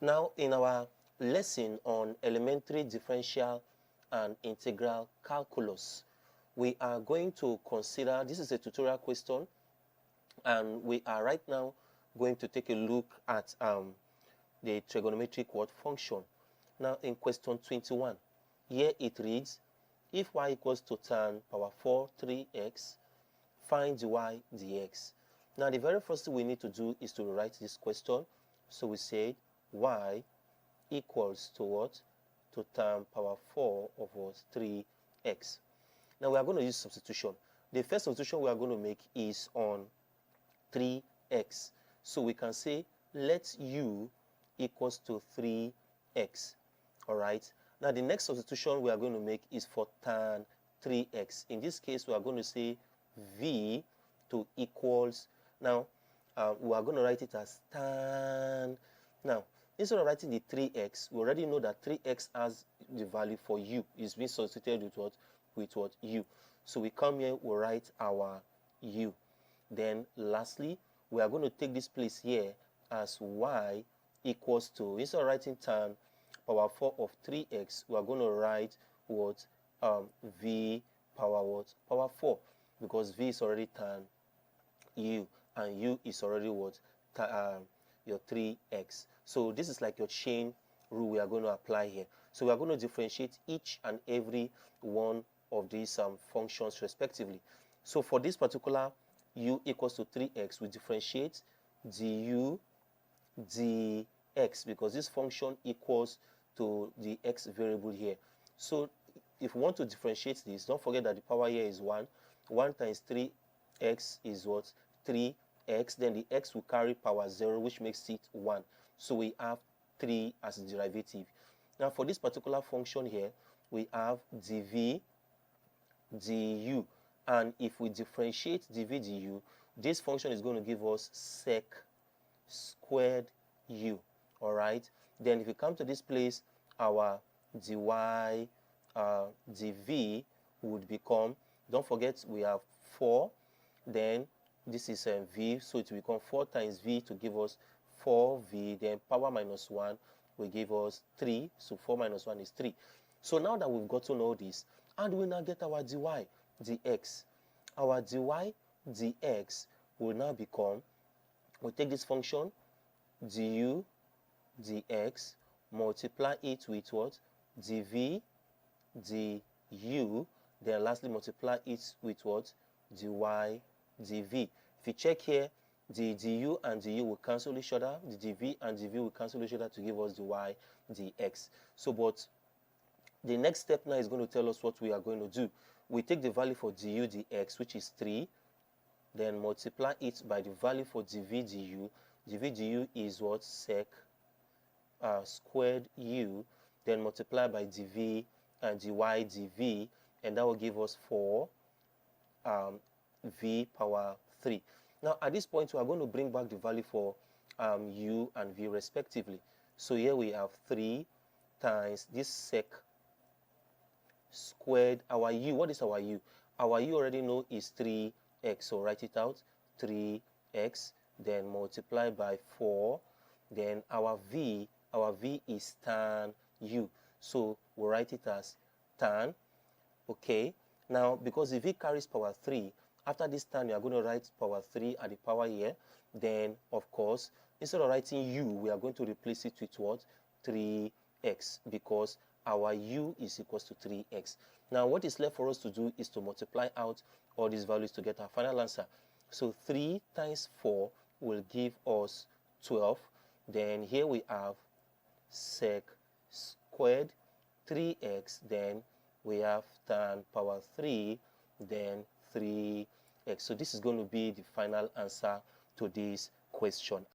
Now, in our lesson on elementary differential and integral calculus, we are going to consider, this is a tutorial question, and we are right now going to take a look at the trigonometric function. Now, in question 21, here it reads, if y equals to tan power 4 3x, find y dx. Now, the very first thing we need to do is to rewrite this question. So we say y equals to what? To tan power 4 of what? 3x. Now, we are going to use substitution. The first substitution we are going to make is on 3x. So we can say let u equals to 3x. All right. Now, the next substitution we are going to make is for tan 3x. In this case, we are going to say v to equals. Now, we are going to write it as tan. Now, instead of writing the 3x, we already know that 3x has the value for u. It's been substituted with what? With what? U. So we come here, we write our u. Then, lastly, we are going to take this place here as y equals to, instead of writing tan power 4 of 3x, we are going to write what? V power what? Power 4, because v is already tan u, and u is already what? Your 3x. So this is like your chain rule we are going to apply here. So we are going to differentiate each and every one of these functions respectively. So for this particular u equals to 3x, we differentiate du dx, because this function equals to the x variable here. So if we want to differentiate this, don't forget that the power here is 1. 1 times 3x is what? 3x. Then the x will carry power 0, which makes it 1. So we have 3 as a derivative. Now for this particular function here, we have dv du. And if we differentiate dv du, this function is going to give us sec squared u. All right. Then if we come to this place, our dy dv would become, don't forget we have 4, then this is v, so it will become 4 times v to give us 4v, then power minus 1 will give us 3, so 4 minus 1 is 3. So now that we've gotten all this, and we now get our dy dx, our dy dx will now become, we'll take this function du dx, multiply it with what? Dv du, then lastly multiply it with what? Dy dv. If you check here, the du and du will cancel each other, the dv and dv will cancel each other to give us dy dx. So but the next step now is going to tell us what we are going to do. We take the value for du dx, which is 3, then multiply it by the value for dv du. dv du is what? Sec squared u, then multiply by dv and dy dv, and that will give us 4 v power 3. Now at this point we are going to bring back the value for u and v respectively. So here we have 3 times this sec squared our u. What is our u? Our u already know is 3x, so write it out, 3x, then multiply by 4, then our v is tan u, so we'll write it as tan. Okay, now because the v carries power 3, after this tan we are going to write power 3 at the power here. Then of course, instead of writing u, we are going to replace it with what? 3x, because our u is equals to 3x. Now what is left for us to do is to multiply out all these values to get our final answer. So 3 times 4 will give us 12. Then here we have sec squared 3x, then we have tan power 3, then 3x. So this is going to be the final answer to this question.